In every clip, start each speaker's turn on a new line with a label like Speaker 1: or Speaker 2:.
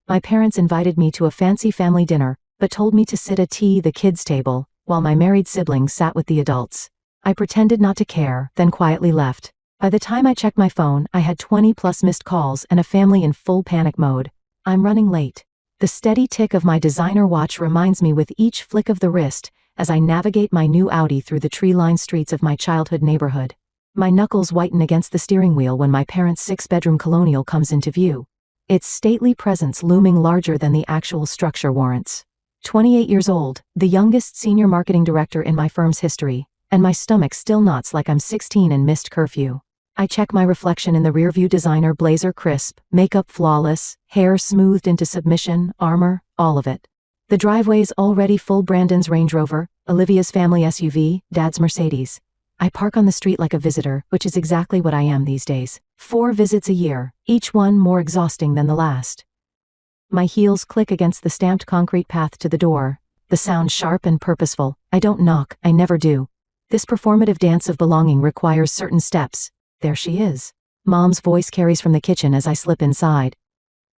Speaker 1: My parents invited me to a fancy family dinner, but told me to sit at the kids' table, while my married siblings sat with the adults. I pretended not to care, then quietly left. By the time I checked my phone, I had 20+ missed calls and a family in full panic mode. I'm running late. The steady tick of my designer watch reminds me with each flick of the wrist as I navigate my new Audi through the tree-lined streets of my childhood neighborhood. My knuckles whiten against the steering wheel when my parents' 6-bedroom colonial comes into view. Its stately presence looming larger than the actual structure warrants. 28 years old, the youngest senior marketing director in my firm's history, and my stomach still knots like I'm 16 and missed curfew. I check my reflection in the rearview, designer blazer crisp, makeup flawless, hair smoothed into submission, armor, all of it. The driveway's already full. Brandon's Range Rover, Olivia's family SUV, Dad's Mercedes. I park on the street like a visitor, which is exactly what I am these days. 4 visits a year, each one more exhausting than the last. My heels click against the stamped concrete path to the door, the sound sharp and purposeful. I don't knock, I never do. This performative dance of belonging requires certain steps. There she is. Mom's voice carries from the kitchen as I slip inside.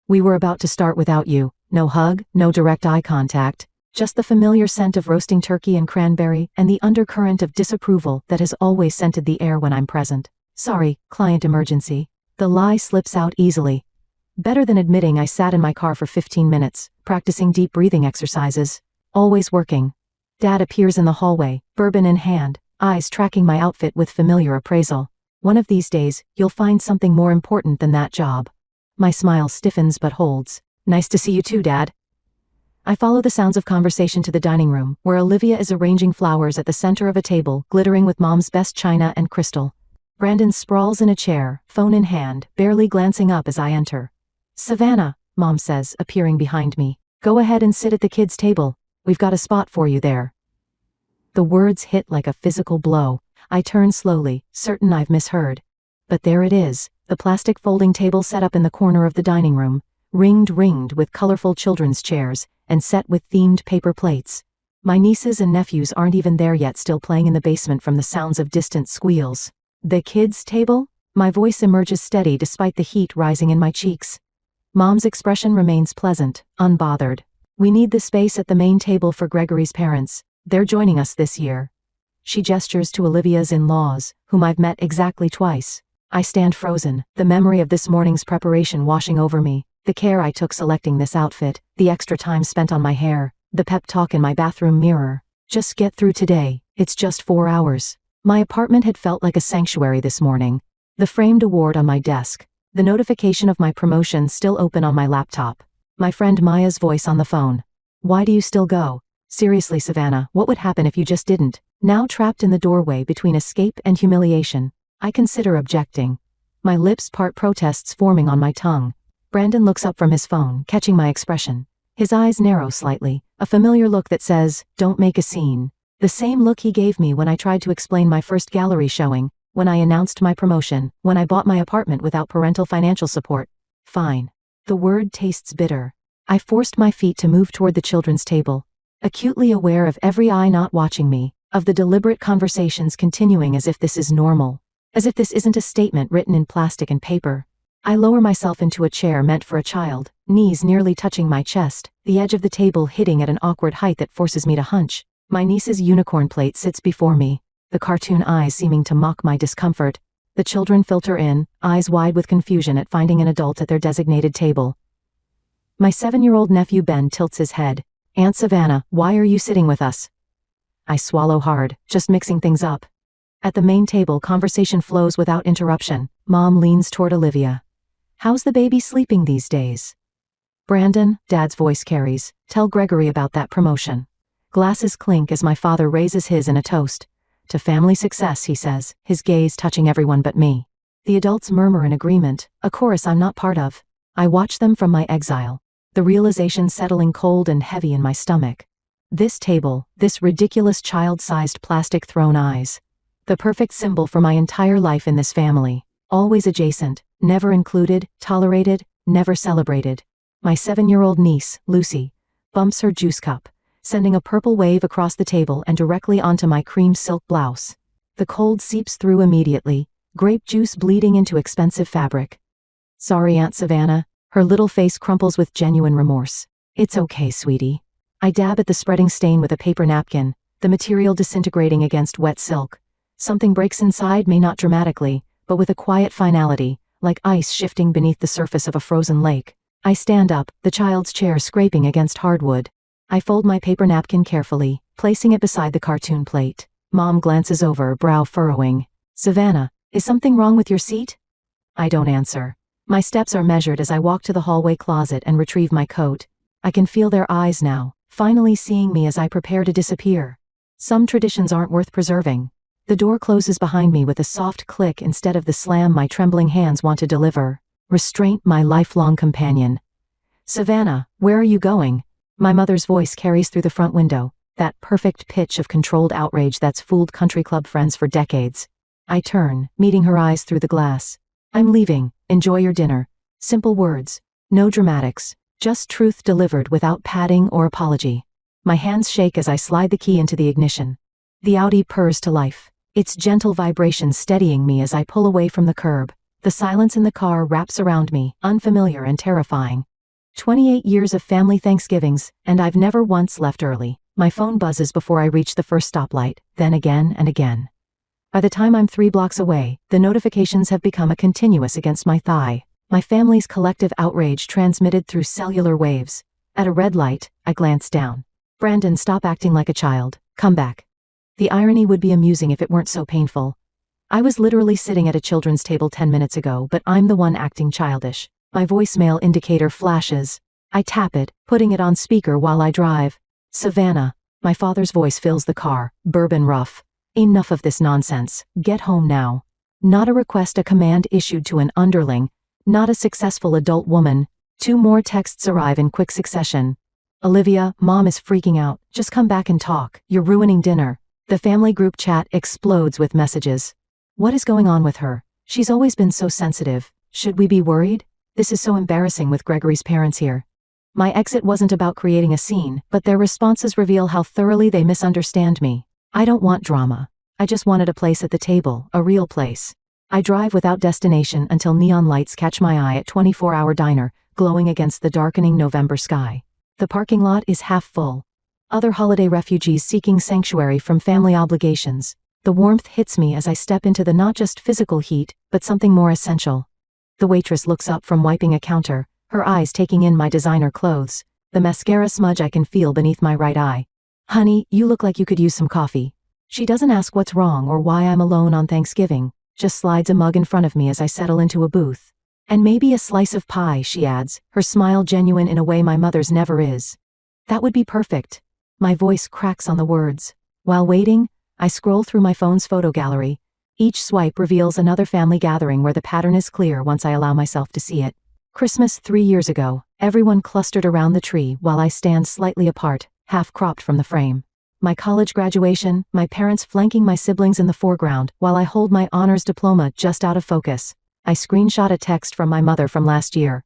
Speaker 1: We were about to start without you. No hug, no direct eye contact, just the familiar scent of roasting turkey and cranberry and the undercurrent of disapproval that has always scented the air when I'm present. Sorry, client emergency. The lie slips out easily. Better than admitting I sat in my car for 15 minutes, practicing deep breathing exercises. Always working. Dad appears in the hallway, bourbon in hand, eyes tracking my outfit with familiar appraisal. One of these days, you'll find something more important than that job. My smile stiffens but holds. Nice to see you too, Dad. I follow the sounds of conversation to the dining room, where Olivia is arranging flowers at the center of a table, glittering with Mom's best china and crystal. Brandon sprawls in a chair, phone in hand, barely glancing up as I enter. Savannah, Mom says, appearing behind me. Go ahead and sit at the kids' table. We've got a spot for you there. The words hit like a physical blow. I turn slowly, certain I've misheard. But there it is, the plastic folding table set up in the corner of the dining room, ringed with colorful children's chairs, and set with themed paper plates. My nieces and nephews aren't even there yet, still playing in the basement from the sounds of distant squeals. The kids' table? My voice emerges steady despite the heat rising in my cheeks. Mom's expression remains pleasant, unbothered. We need the space at the main table for Gregory's parents. They're joining us this year. She gestures to Olivia's in-laws, whom I've met exactly twice. I stand frozen, the memory of this morning's preparation washing over me, the care I took selecting this outfit, the extra time spent on my hair, the pep talk in my bathroom mirror. Just get through today, it's just 4 hours. My apartment had felt like a sanctuary this morning. The framed award on my desk, the notification of my promotion still open on my laptop. My friend Maya's voice on the phone. Why do you still go? Seriously, Savannah, what would happen if you just didn't? Now trapped in the doorway between escape and humiliation, I consider objecting. My lips part, protests forming on my tongue. Brandon looks up from his phone, catching my expression. His eyes narrow slightly, a familiar look that says, don't make a scene. The same look he gave me when I tried to explain my first gallery showing, when I announced my promotion, when I bought my apartment without parental financial support. Fine. The word tastes bitter. I forced my feet to move toward the children's table, acutely aware of every eye not watching me, of the deliberate conversations continuing as if this is normal, as if this isn't a statement written in plastic and paper. I lower myself into a chair meant for a child, knees nearly touching my chest, the edge of the table hitting at an awkward height that forces me to hunch. My niece's unicorn plate sits before me, the cartoon eyes seeming to mock my discomfort. The children filter in, eyes wide with confusion at finding an adult at their designated table. My 7-year-old nephew Ben tilts his head. Aunt Savannah, why are you sitting with us? I swallow hard, just mixing things up. At the main table, conversation flows without interruption. Mom leans toward Olivia. How's the baby sleeping these days? Brandon, Dad's voice carries, tell Gregory about that promotion. Glasses clink as my father raises his in a toast. To family success, he says, his gaze touching everyone but me. The adults murmur in agreement, a chorus I'm not part of. I watch them from my exile, the realization settling cold and heavy in my stomach. This table, this ridiculous child-sized plastic throne eyes. The perfect symbol for my entire life in this family. Always adjacent, never included, tolerated, never celebrated. My 7-year-old niece, Lucy, bumps her juice cup, sending a purple wave across the table and directly onto my cream silk blouse. The cold seeps through immediately, grape juice bleeding into expensive fabric. Sorry, Aunt Savannah, Her little face crumples with genuine remorse. It's okay, sweetie. I dab at the spreading stain with a paper napkin, the material disintegrating against wet silk. Something breaks inside me, not dramatically, but with a quiet finality, like ice shifting beneath the surface of a frozen lake. I stand up, the child's chair scraping against hardwood. I fold my paper napkin carefully, placing it beside the cartoon plate. Mom glances over, brow furrowing. Savannah, is something wrong with your seat? I don't answer. My steps are measured as I walk to the hallway closet and retrieve my coat. I can feel their eyes now, finally seeing me as I prepare to disappear. Some traditions aren't worth preserving. The door closes behind me with a soft click instead of the slam my trembling hands want to deliver. Restraint, my lifelong companion. Savannah, where are you going? My mother's voice carries through the front window, that perfect pitch of controlled outrage that's fooled country club friends for decades. I turn, meeting her eyes through the glass. I'm leaving, enjoy your dinner. Simple words, no dramatics, just truth delivered without padding or apology. My hands shake as I slide the key into the ignition. The Audi purrs to life, its gentle vibration steadying me as I pull away from the curb. The silence in the car wraps around me, unfamiliar and terrifying. 28 years of family Thanksgivings, and I've never once left early. My phone buzzes before I reach the first stoplight, then again and again. By the time I'm 3 blocks away, the notifications have become a continuous against my thigh. My family's collective outrage transmitted through cellular waves. At a red light, I glance down. Brandon, stop acting like a child. Come back. The irony would be amusing if it weren't so painful. I was literally sitting at a children's table 10 minutes ago, but I'm the one acting childish. My voicemail indicator flashes. I tap it, putting it on speaker while I drive. Savannah. My father's voice fills the car, bourbon rough. Enough of this nonsense. Get home now. Not a request, a command issued to an underling. Not a successful adult woman. 2 more texts arrive in quick succession. Olivia, Mom is freaking out. Just come back and talk. You're ruining dinner. The family group chat explodes with messages. What is going on with her? She's always been so sensitive. Should we be worried? This is so embarrassing with Gregory's parents here. My exit wasn't about creating a scene, but their responses reveal how thoroughly they misunderstand me. I don't want drama. I just wanted a place at the table, a real place. I drive without destination until neon lights catch my eye at 24-hour diner, glowing against the darkening November sky. The parking lot is half full. Other holiday refugees seeking sanctuary from family obligations. The warmth hits me as I step into the not just physical heat, but something more essential. The waitress looks up from wiping a counter, her eyes taking in my designer clothes, the mascara smudge I can feel beneath my right eye. Honey, you look like you could use some coffee. She doesn't ask what's wrong or why I'm alone on Thanksgiving, just slides a mug in front of me as I settle into a booth. And maybe a slice of pie, she adds, her smile genuine in a way my mother's never is. That would be perfect. My voice cracks on the words. While waiting, I scroll through my phone's photo gallery. Each swipe reveals another family gathering where the pattern is clear once I allow myself to see it. Christmas 3 years ago, everyone clustered around the tree while I stand slightly apart, half cropped from the frame. My college graduation, my parents flanking my siblings in the foreground while I hold my honors diploma just out of focus. I screenshot a text from my mother from last year.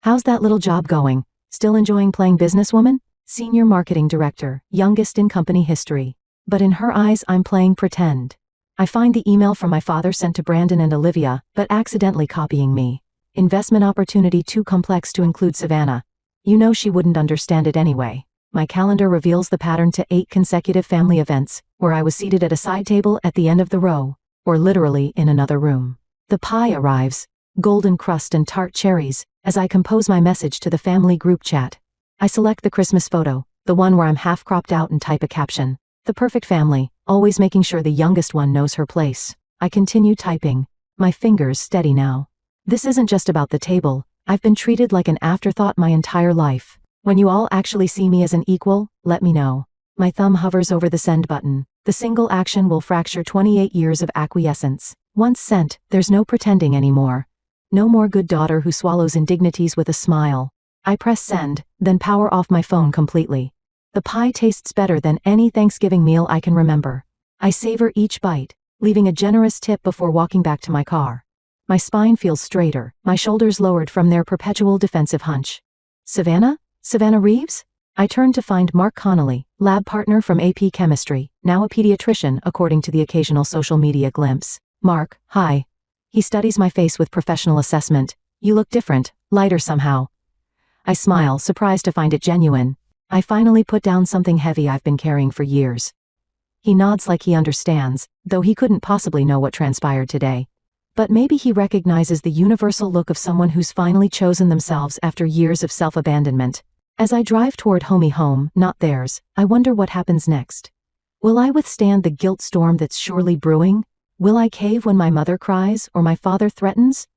Speaker 1: How's that little job going? Still enjoying playing businesswoman? Senior marketing director, youngest in company history. But in her eyes I'm playing pretend. I find the email from my father sent to Brandon and Olivia, but accidentally copying me. Investment opportunity too complex to include Savannah. You know she wouldn't understand it anyway. My calendar reveals the pattern to 8 consecutive family events, where I was seated at a side table at the end of the row, or literally in another room. The pie arrives, golden crust and tart cherries, as I compose my message to the family group chat. I select the Christmas photo, the one where I'm half cropped out, and type a caption. The perfect family, always making sure the youngest one knows her place. I continue typing, my fingers steady now. This isn't just about the table. I've been treated like an afterthought my entire life. When you all actually see me as an equal, let me know. My thumb hovers over the send button. The single action will fracture 28 years of acquiescence. Once sent, there's no pretending anymore. No more good daughter who swallows indignities with a smile. I press send, then power off my phone completely. The pie tastes better than any Thanksgiving meal I can remember. I savor each bite, leaving a generous tip before walking back to my car. My spine feels straighter, my shoulders lowered from their perpetual defensive hunch. Savannah? Savannah Reeves? I turn to find Mark Connolly, lab partner from AP Chemistry, now a pediatrician according to the occasional social media glimpse. Mark, hi. He studies my face with professional assessment. You look different, lighter somehow. I smile, surprised to find it genuine. I finally put down something heavy I've been carrying for years. He nods like he understands, though he couldn't possibly know what transpired today. But maybe he recognizes the universal look of someone who's finally chosen themselves after years of self-abandonment. As I drive toward home, not theirs, I wonder what happens next. Will I withstand the guilt storm that's surely brewing? Will I cave when my mother cries, or my father threatens?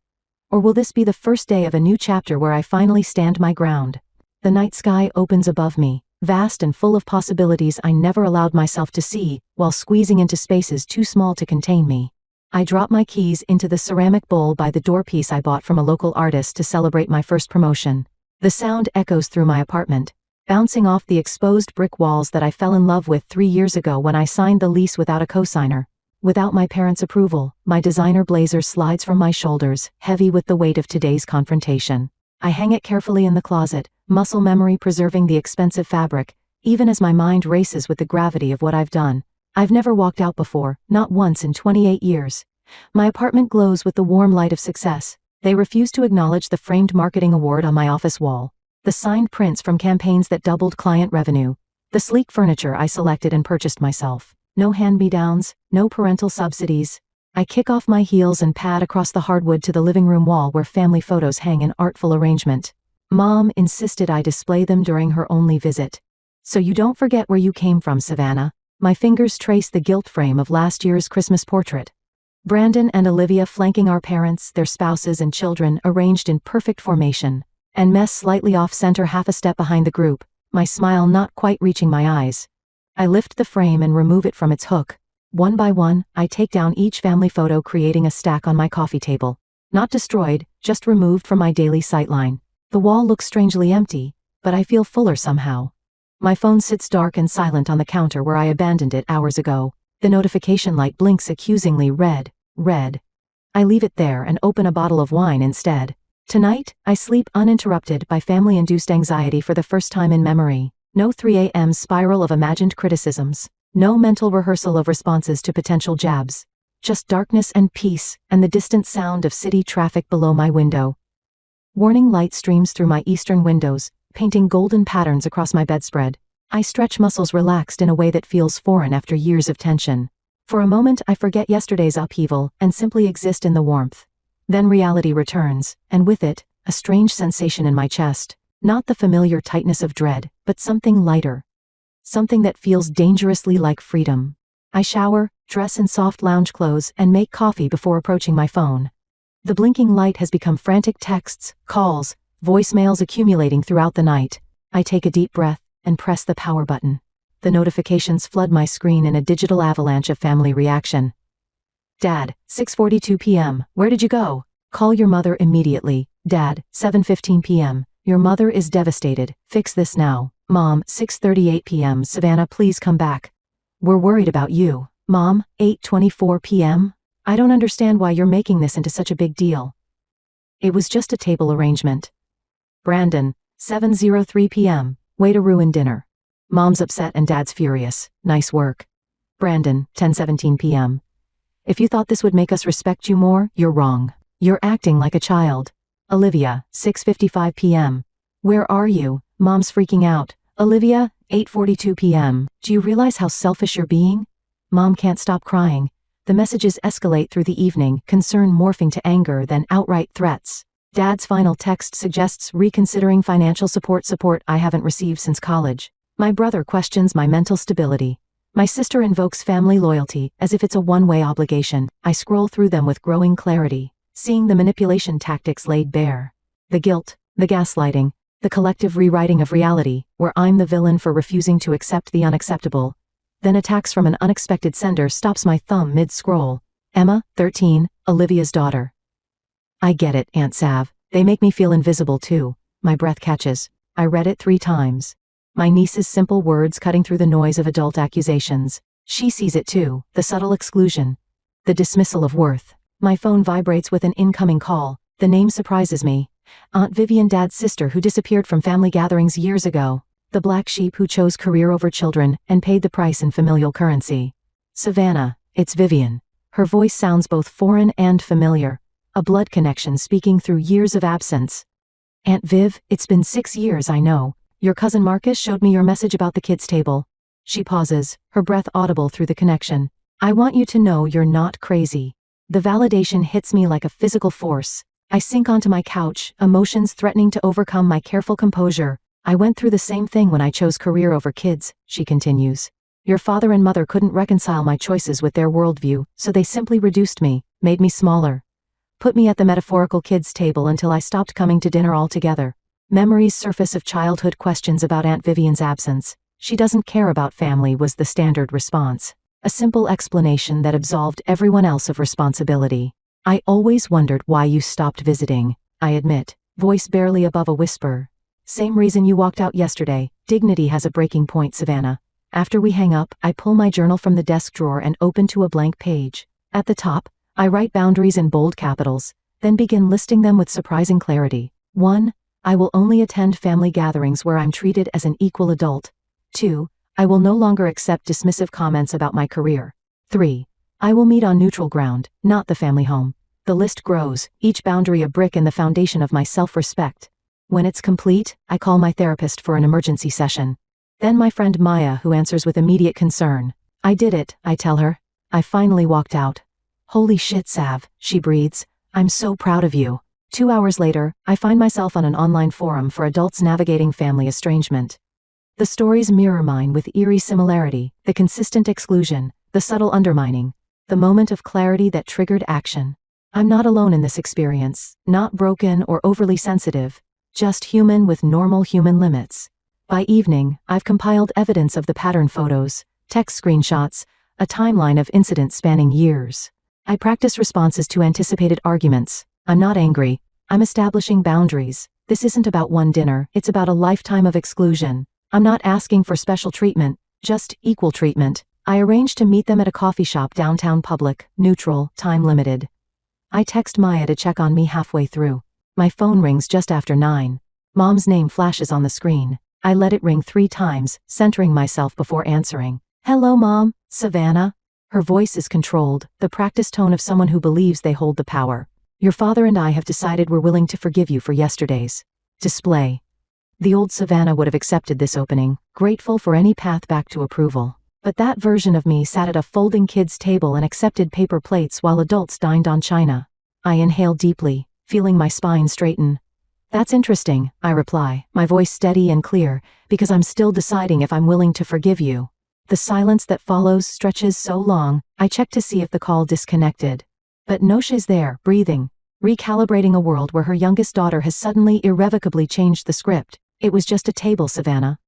Speaker 1: Or will this be the first day of a new chapter where I finally stand my ground? The night sky opens above me, vast and full of possibilities I never allowed myself to see, while squeezing into spaces too small to contain me. I drop my keys into the ceramic bowl by the doorpiece I bought from a local artist to celebrate my first promotion. The sound echoes through my apartment, bouncing off the exposed brick walls that I fell in love with 3 years ago when I signed the lease without a cosigner. Without my parents' approval, my designer blazer slides from my shoulders, heavy with the weight of today's confrontation. I hang it carefully in the closet, muscle memory preserving the expensive fabric, even as my mind races with the gravity of what I've done. I've never walked out before, not once in 28 years. My apartment glows with the warm light of success. They refuse to acknowledge the framed marketing award on my office wall, the signed prints from campaigns that doubled client revenue, the sleek furniture I selected and purchased myself. No hand-me-downs, no parental subsidies. I kick off my heels and pad across the hardwood to the living room wall where family photos hang in artful arrangement. Mom insisted I display them during her only visit. So you don't forget where you came from, Savannah. My fingers trace the gilt frame of last year's Christmas portrait. Brandon and Olivia flanking our parents, their spouses and children arranged in perfect formation, and Mess slightly off-center half a step behind the group, my smile not quite reaching my eyes. I lift the frame and remove it from its hook. One by one, I take down each family photo, creating a stack on my coffee table. Not destroyed, just removed from my daily sightline. The wall looks strangely empty, but I feel fuller somehow. My phone sits dark and silent on the counter where I abandoned it hours ago. The notification light blinks accusingly red. I leave it there and open a bottle of wine instead. Tonight, I sleep uninterrupted by family-induced anxiety for the first time in memory. No 3 a.m. spiral of imagined criticisms. No mental rehearsal of responses to potential jabs. Just darkness and peace, and the distant sound of city traffic below my window. Warning light streams through my eastern windows, painting golden patterns across my bedspread. I stretch muscles relaxed in a way that feels foreign after years of tension. For a moment I forget yesterday's upheaval and simply exist in the warmth. Then reality returns, and with it, a strange sensation in my chest. Not the familiar tightness of dread, but something lighter. Something that feels dangerously like freedom. I shower, dress in soft lounge clothes, and make coffee before approaching my phone. The blinking light has become frantic texts, calls, voicemails accumulating throughout the night. I take a deep breath and press the power button. The notifications flood my screen in a digital avalanche of family reaction. Dad, 6:42 p.m., where did you go? Call your mother immediately. Dad, 7:15 p.m., your mother is devastated, fix this now. Mom, 6:38 p.m., Savannah, please come back. We're worried about you. Mom, 8:24 p.m., I don't understand why you're making this into such a big deal. It was just a table arrangement. Brandon, 7:03 p.m., way to ruin dinner. Mom's upset and Dad's furious, nice work. Brandon, 10:17 p.m., if you thought this would make us respect you more, you're wrong. You're acting like a child. Olivia, 6:55 p.m., where are you? Mom's freaking out. Olivia, 8:42 p.m., do you realize how selfish you're being? Mom can't stop crying. The messages escalate through the evening, concern morphing to anger then outright threats. Dad's final text suggests reconsidering financial support I haven't received since college. My brother questions my mental stability. My sister invokes family loyalty as if it's a one-way obligation. I scroll through them with growing clarity, seeing the manipulation tactics laid bare. The guilt, the gaslighting, the collective rewriting of reality, where I'm the villain for refusing to accept the unacceptable. Then attacks from an unexpected sender stops my thumb mid-scroll. Emma, 13, Olivia's daughter. I get it, Aunt Sav. They make me feel invisible too. My breath catches. I read it 3 times. My niece's simple words cutting through the noise of adult accusations. She sees it too, the subtle exclusion. The dismissal of worth. My phone vibrates with an incoming call. The name surprises me. Aunt Vivian, Dad's sister who disappeared from family gatherings years ago. The black sheep who chose career over children and paid the price in familial currency. Savannah, it's Vivian. Her voice sounds both foreign and familiar. A blood connection speaking through years of absence. Aunt Viv, it's been 6 years, I know. Your cousin Marcus showed me your message about the kids' table. She pauses, her breath audible through the connection. I want you to know you're not crazy. The validation hits me like a physical force. I sink onto my couch, emotions threatening to overcome my careful composure. I went through the same thing when I chose career over kids, she continues. Your father and mother couldn't reconcile my choices with their worldview, so they simply reduced me, made me smaller. Put me at the metaphorical kids' table until I stopped coming to dinner altogether. Memories surface of childhood questions about Aunt Vivian's absence. She doesn't care about family was the standard response. A simple explanation that absolved everyone else of responsibility. I always wondered why you stopped visiting, I admit, voice barely above a whisper. Same reason you walked out yesterday. Dignity has a breaking point, Savannah. After we hang up, I pull my journal from the desk drawer and open to a blank page. At the top, I write boundaries in bold capitals, then begin listing them with surprising clarity. 1. I will only attend family gatherings where I'm treated as an equal adult. 2. I will no longer accept dismissive comments about my career. 3. I will meet on neutral ground, not the family home. The list grows, each boundary a brick in the foundation of my self-respect. When it's complete, I call my therapist for an emergency session. Then my friend Maya, who answers with immediate concern. I did it, I tell her. I finally walked out. Holy shit, Sav, she breathes. I'm so proud of you. 2 hours later, I find myself on an online forum for adults navigating family estrangement. The stories mirror mine with eerie similarity, the consistent exclusion, the subtle undermining, the moment of clarity that triggered action. I'm not alone in this experience, not broken or overly sensitive, just human with normal human limits. By evening, I've compiled evidence of the pattern photos, text screenshots, a timeline of incidents spanning years. I practice responses to anticipated arguments. I'm not angry. I'm establishing boundaries. This isn't about one dinner, it's about a lifetime of exclusion. I'm not asking for special treatment, just equal treatment. I arranged to meet them at a coffee shop downtown, public, neutral, time limited. I text Maya to check on me halfway through. My phone rings just after 9. Mom's name flashes on the screen. I let it ring 3 times, centering myself before answering. Hello, Mom, Savannah. Her voice is controlled, the practiced tone of someone who believes they hold the power. Your father and I have decided we're willing to forgive you for yesterday's display. The old Savannah would have accepted this opening, grateful for any path back to approval. But that version of me sat at a folding kids' table and accepted paper plates while adults dined on china. I inhale deeply, feeling my spine straighten. That's interesting, I reply, my voice steady and clear, because I'm still deciding if I'm willing to forgive you. The silence that follows stretches so long, I check to see if the call disconnected. But Nosha's there, breathing, recalibrating a world where her youngest daughter has suddenly irrevocably changed the script. It was just a table, Savannah.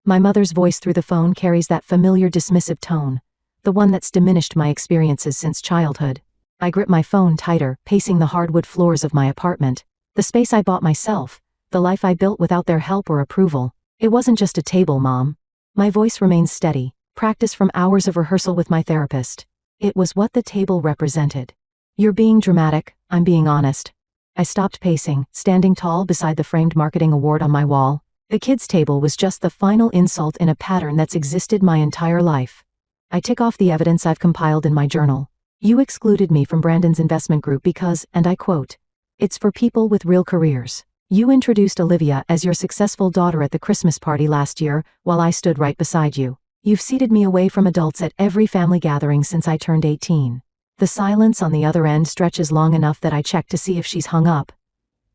Speaker 1: My mother's voice through the phone carries that familiar dismissive tone, the one that's diminished my experiences since childhood. I grip my phone tighter, pacing the hardwood floors of my apartment. The space I bought myself, the life I built without their help or approval. It wasn't just a table, Mom. My voice remains steady, practice from hours of rehearsal with my therapist. It was what the table represented. You're being dramatic, I'm being honest. I stopped pacing, standing tall beside the framed marketing award on my wall. The kids' table was just the final insult in a pattern that's existed my entire life. I tick off the evidence I've compiled in my journal. You excluded me from Brandon's investment group because, and I quote, it's for people with real careers. You introduced Olivia as your successful daughter at the Christmas party last year, while I stood right beside you. You've seated me away from adults at every family gathering since I turned 18. The silence on the other end stretches long enough that I check to see if she's hung up.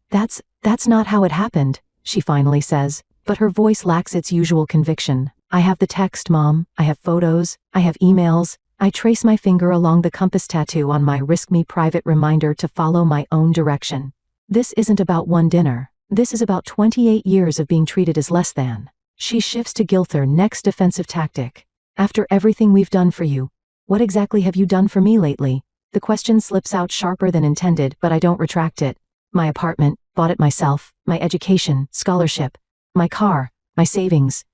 Speaker 1: That's not how it happened, she finally says, but her voice lacks its usual conviction. I have the text, Mom, I have photos, I have emails. I trace my finger along the compass tattoo on my wrist, me private reminder to follow my own direction. This isn't about one dinner. This is about 28 years of being treated as less than. She shifts to Gilther, next defensive tactic. After everything we've done for you, what exactly have you done for me lately? The question slips out sharper than intended, but I don't retract it. My apartment, bought it myself, my education, scholarship, my car, my savings,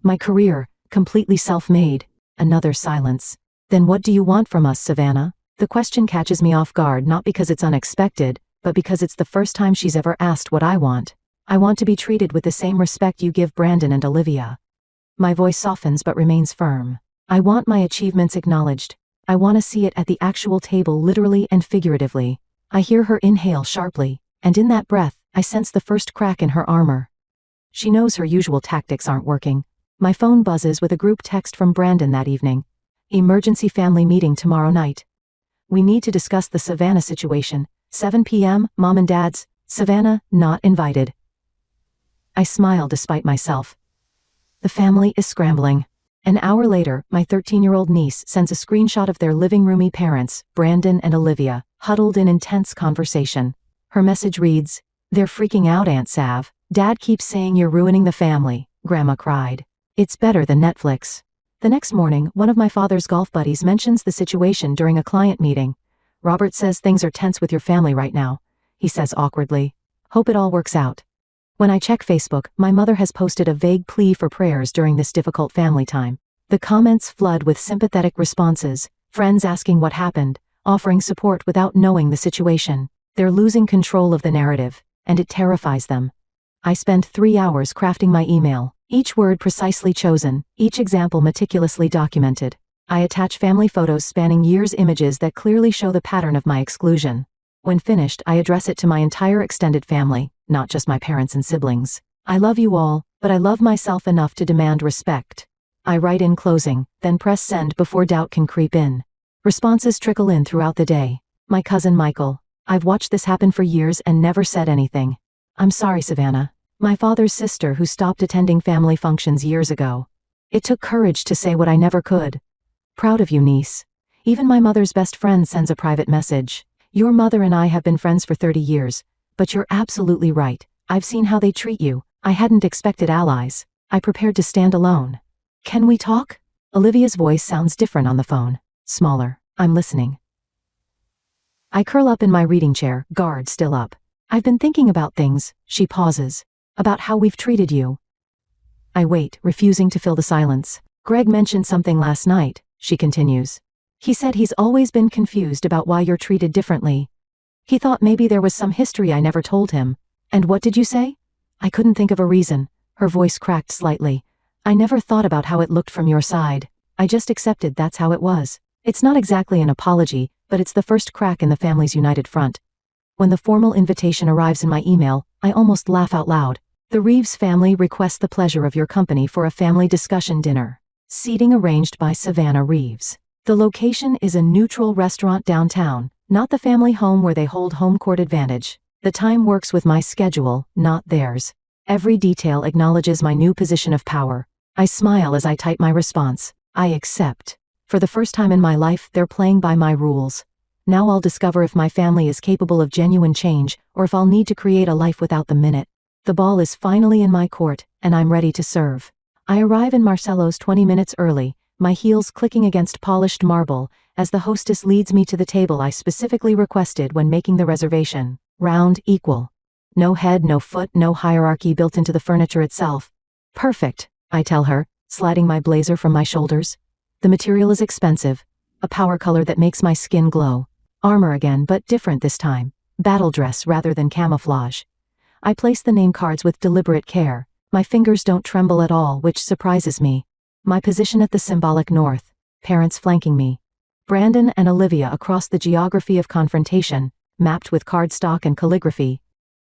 Speaker 1: my career, completely self-made. Another silence. Then what do you want from us, Savannah? The question catches me off guard, not because it's unexpected, but because it's the first time she's ever asked what I want. I want to be treated with the same respect you give Brandon and Olivia. My voice softens but remains firm. I want my achievements acknowledged. I want to see it at the actual table, literally and figuratively. I hear her inhale sharply, and in that breath, I sense the first crack in her armor. She knows her usual tactics aren't working. My phone buzzes with a group text from Brandon that evening. Emergency family meeting tomorrow night. We need to discuss the Savannah situation. 7 p.m., Mom and Dad's. Savannah, not invited. I smile despite myself. The family is scrambling. An hour later, my 13-year-old niece sends a screenshot of their living roomy parents, Brandon and Olivia, huddled in intense conversation. Her message reads, "They're freaking out, Aunt Sav. Dad keeps saying you're ruining the family," Grandma cried. "It's better than Netflix." The next morning, one of my father's golf buddies mentions the situation during a client meeting. "Robert says things are tense with your family right now," he says awkwardly. "Hope it all works out." When I check Facebook, my mother has posted a vague plea for prayers during this difficult family time. The comments flood with sympathetic responses, friends asking what happened, offering support without knowing the situation. They're losing control of the narrative, and it terrifies them. I spend 3 hours crafting my email, each word precisely chosen, each example meticulously documented. I attach family photos spanning years, images that clearly show the pattern of my exclusion. When finished, I address it to my entire extended family, not just my parents and siblings. "I love you all, but I love myself enough to demand respect." I write in closing, then press send before doubt can creep in. Responses trickle in throughout the day. My cousin Michael: "I've watched this happen for years and never said anything." "I'm sorry, Savannah." My father's sister, who stopped attending family functions years ago: "It took courage to say what I never could." "Proud of you, niece." Even my mother's best friend sends a private message: "Your mother and I have been friends for 30 years. But you're absolutely right. I've seen how they treat you. I hadn't expected allies. I prepared to stand alone. Can we talk?" Olivia's voice sounds different on the phone. Smaller. "I'm listening." I curl up in my reading chair, guard still up. "I've been thinking about things," she pauses. "About how we've treated you." I wait, refusing to fill the silence. "Greg mentioned something last night," she continues. "He said he's always been confused about why you're treated differently. He thought maybe there was some history I never told him." "And what did you say?" I couldn't think of a reason. Her voice cracked slightly. "I never thought about how it looked from your side. I just accepted that's how it was." It's not exactly an apology, but it's the first crack in the family's united front. When the formal invitation arrives in my email, I almost laugh out loud. "The Reeves family requests the pleasure of your company for a family discussion dinner. Seating arranged by Savannah Reeves. The location is a neutral restaurant downtown, not the family home where they hold home court advantage. The time works with my schedule, not theirs." Every detail acknowledges my new position of power. I smile as I type my response. I accept. For the first time in my life, they're playing by my rules. Now I'll discover if my family is capable of genuine change, or if I'll need to create a life without the minute. The ball is finally in my court, and I'm ready to serve. I arrive in Marcello's 20 minutes early, my heels clicking against polished marble, as the hostess leads me to the table I specifically requested when making the reservation. Round, equal. No head, no foot, no hierarchy built into the furniture itself. "Perfect," I tell her, sliding my blazer from my shoulders. The material is expensive, a power color that makes my skin glow. Armor again, but different this time. Battle dress rather than camouflage. I place the name cards with deliberate care. My fingers don't tremble at all, which surprises me. My position at the symbolic north. Parents flanking me. Brandon and Olivia across the geography of confrontation, mapped with cardstock and calligraphy.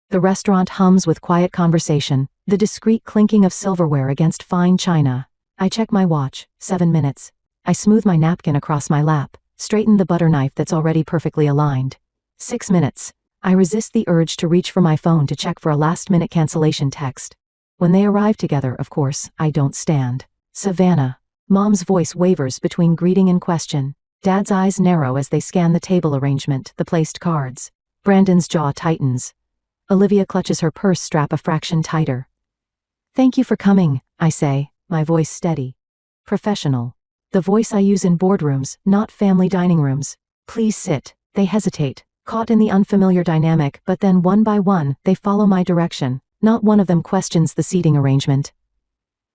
Speaker 1: The restaurant hums with quiet conversation, the discreet clinking of silverware against fine china. I check my watch, 7 minutes. I smooth my napkin across my lap, straighten the butter knife that's already perfectly aligned. 6 minutes. I resist the urge to reach for my phone to check for a last-minute cancellation text. When they arrive together, of course, I don't stand. "Savannah." Mom's voice wavers between greeting and question. Dad's eyes narrow as they scan the table arrangement, the placed cards. Brandon's jaw tightens. Olivia clutches her purse strap a fraction tighter. "Thank you for coming," I say, my voice steady. Professional. The voice I use in boardrooms, not family dining rooms. "Please sit." They hesitate, caught in the unfamiliar dynamic, but then one by one, they follow my direction. Not one of them questions the seating arrangement.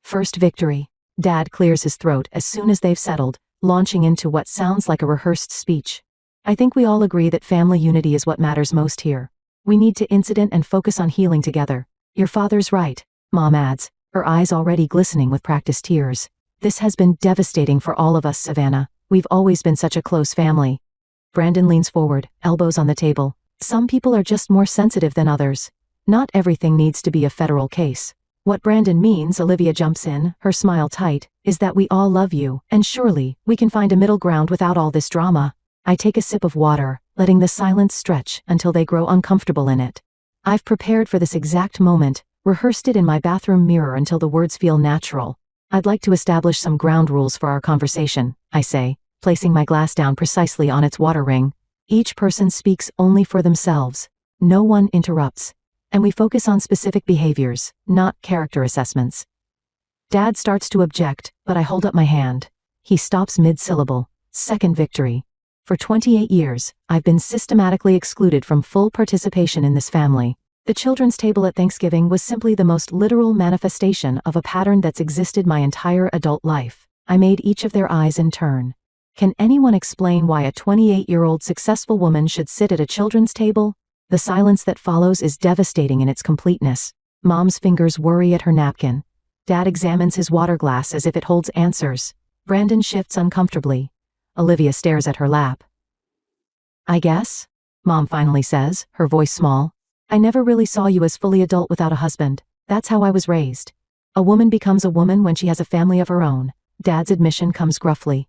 Speaker 1: First victory. Dad clears his throat as soon as they've settled, launching into what sounds like a rehearsed speech. "I think we all agree that family unity is what matters most here. We need to incident and focus on healing together. Your father's right," Mom adds, her eyes already glistening with practiced tears. "This has been devastating for all of us, Savannah. We've always been such a close family." Brandon leans forward, elbows on the table. "Some people are just more sensitive than others." Not everything needs to be a federal case. What Brandon means, Olivia jumps in, her smile tight, is that we all love you, and surely, we can find a middle ground without all this drama. I take a sip of water, letting the silence stretch until they grow uncomfortable in it. I've prepared for this exact moment, rehearsed it in my bathroom mirror until the words feel natural. I'd like to establish some ground rules for our conversation, I say, placing my glass down precisely on its water ring. Each person speaks only for themselves. No one interrupts. And we focus on specific behaviors, not character assessments. Dad starts to object, but I hold up my hand. He stops mid-syllable. Second victory. For 28 years, I've been systematically excluded from full participation in this family. The children's table at Thanksgiving was simply the most literal manifestation of a pattern that's existed my entire adult life. I made each of their eyes in turn. Can anyone explain why a 28-year-old successful woman should sit at a children's table? The silence that follows is devastating in its completeness. Mom's fingers worry at her napkin. Dad examines his water glass as if it holds answers. Brandon shifts uncomfortably. Olivia stares at her lap. I guess? Mom finally says, her voice small. I never really saw you as fully adult without a husband. That's how I was raised. A woman becomes a woman when she has a family of her own. Dad's admission comes gruffly.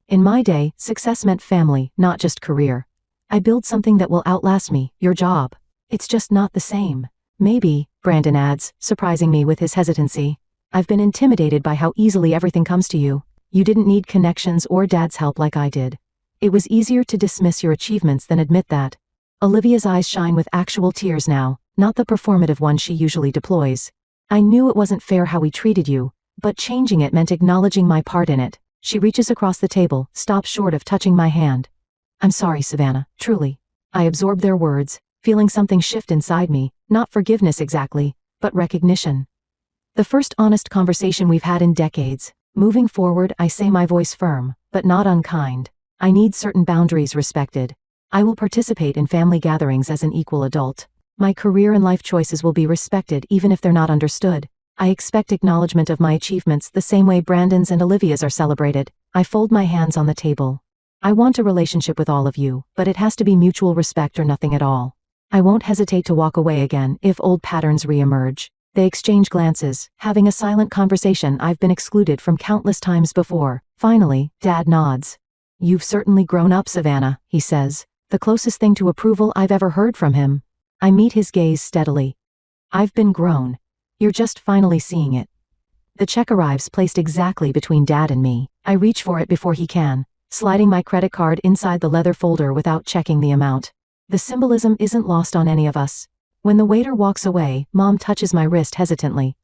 Speaker 1: In my day, success meant family, not just career. I build something that will outlast me, your job. It's just not the same. Maybe, Brandon adds, surprising me with his hesitancy. I've been intimidated by how easily everything comes to you. You didn't need connections or Dad's help like I did. It was easier to dismiss your achievements than admit that. Olivia's eyes shine with actual tears now, not the performative ones she usually deploys. I knew it wasn't fair how we treated you, but changing it meant acknowledging my part in it. She reaches across the table, stops short of touching my hand. I'm sorry, Savannah, truly. I absorb their words, feeling something shift inside me, not forgiveness exactly, but recognition. The first honest conversation we've had in decades. Moving forward, I say, my voice firm, but not unkind. I need certain boundaries respected. I will participate in family gatherings as an equal adult. My career and life choices will be respected even if they're not understood. I expect acknowledgement of my achievements the same way Brandon's and Olivia's are celebrated. I fold my hands on the table. I want a relationship with all of you, but it has to be mutual respect or nothing at all. I won't hesitate to walk away again if old patterns re-emerge. They exchange glances, having a silent conversation I've been excluded from countless times before. Finally, Dad nods. You've certainly grown up, Savannah, he says, the closest thing to approval I've ever heard from him. I meet his gaze steadily. I've been grown. You're just finally seeing it. The check arrives placed exactly between Dad and me. I reach for it before he can, sliding my credit card inside the leather folder without checking the amount. The symbolism isn't lost on any of us. When the waiter walks away, Mom touches my wrist hesitantly.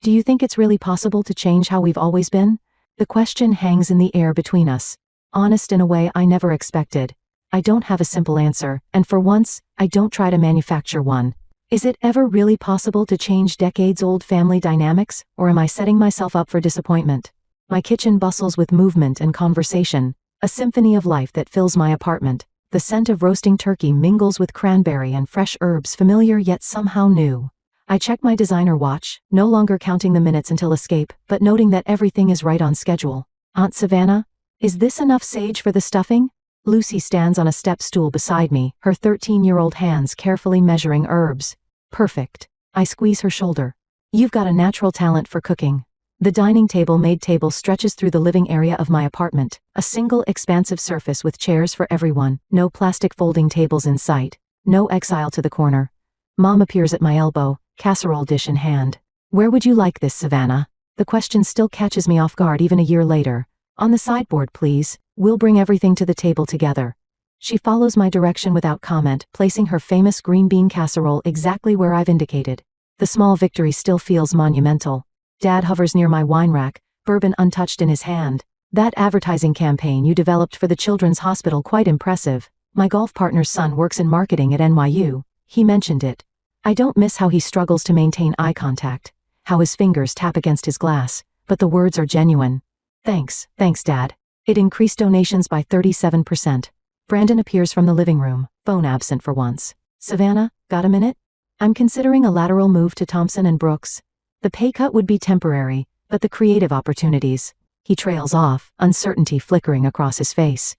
Speaker 1: Do you think it's really possible to change how we've always been? The question hangs in the air between us. Honest in a way I never expected. I don't have a simple answer, and for once, I don't try to manufacture one. Is it ever really possible to change decades-old family dynamics, or am I setting myself up for disappointment? My kitchen bustles with movement and conversation, a symphony of life that fills my apartment. The scent of roasting turkey mingles with cranberry and fresh herbs, familiar yet somehow new. I check my designer watch, no longer counting the minutes until escape, but noting that everything is right on schedule. Aunt Savannah? Is this enough sage for the stuffing? Lucy stands on a step stool beside me, her 13-year-old hands carefully measuring herbs. Perfect. I squeeze her shoulder. You've got a natural talent for cooking. The dining table stretches through the living area of my apartment, a single expansive surface with chairs for everyone, no plastic folding tables in sight, no exile to the corner. Mom appears at my elbow, casserole dish in hand. Where would you like this, Savannah? The question still catches me off guard even a year later. On the sideboard, please. We'll bring everything to the table together. She follows my direction without comment, placing her famous green bean casserole exactly where I've indicated. The small victory still feels monumental. Dad hovers near my wine rack, bourbon untouched in his hand. That advertising campaign you developed for the Children's Hospital, quite impressive. My golf partner's son works in marketing at NYU. He mentioned it. I don't miss how he struggles to maintain eye contact, how his fingers tap against his glass, but the words are genuine. Thanks, Dad. It increased donations by 37%. Brandon appears from the living room, phone absent for once. Savannah, got a minute? I'm considering a lateral move to Thompson and Brooks. The pay cut would be temporary, but the creative opportunities. He trails off, uncertainty flickering across his face.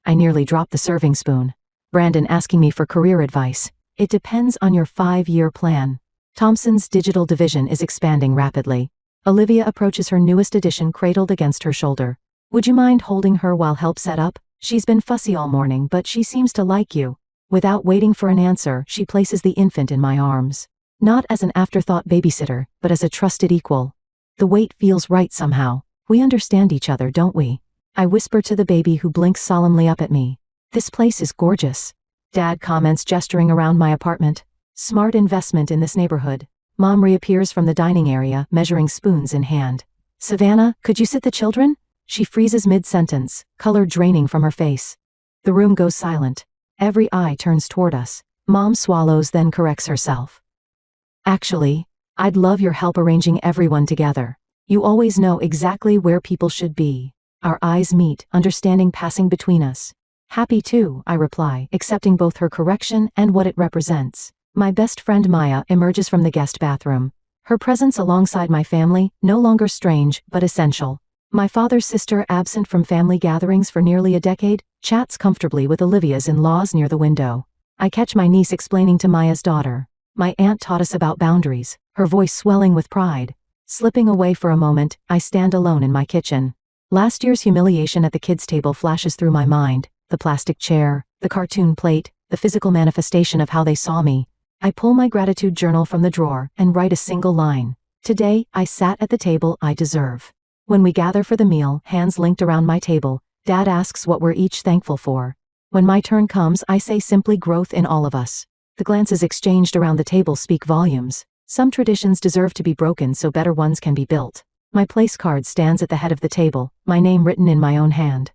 Speaker 1: I nearly dropped the serving spoon. Brandon asking me for career advice. It depends on your 5-year plan. Thompson's digital division is expanding rapidly. Olivia approaches her newest addition cradled against her shoulder. Would you mind holding her while help set up? She's been fussy all morning, but she seems to like you. Without waiting for an answer, she places the infant in my arms. Not as an afterthought babysitter, but as a trusted equal. The weight feels right somehow. We understand each other, don't we? I whisper to the baby who blinks solemnly up at me. This place is gorgeous. Dad comments, gesturing around my apartment. Smart investment in this neighborhood. Mom reappears from the dining area, measuring spoons in hand. Savannah, could you sit the children? She freezes mid-sentence, color draining from her face. The room goes silent. Every eye turns toward us. Mom swallows, then corrects herself. Actually, I'd love your help arranging everyone together. You always know exactly where people should be. Our eyes meet, understanding passing between us. Happy to, I reply, accepting both her correction and what it represents. My best friend Maya emerges from the guest bathroom. Her presence alongside my family, no longer strange, but essential. My father's sister, absent from family gatherings for nearly a decade, chats comfortably with Olivia's in-laws near the window. I catch my niece explaining to Maya's daughter. My aunt taught us about boundaries, her voice swelling with pride. Slipping away for a moment, I stand alone in my kitchen. Last year's humiliation at the kids' table flashes through my mind. The plastic chair, the cartoon plate, the physical manifestation of how they saw me. I pull my gratitude journal from the drawer and write a single line. Today, I sat at the table I deserve. When we gather for the meal, hands linked around my table, Dad asks what we're each thankful for. When my turn comes, I say simply growth in all of us. The glances exchanged around the table speak volumes. Some traditions deserve to be broken so better ones can be built. My place card stands at the head of the table, my name written in my own hand.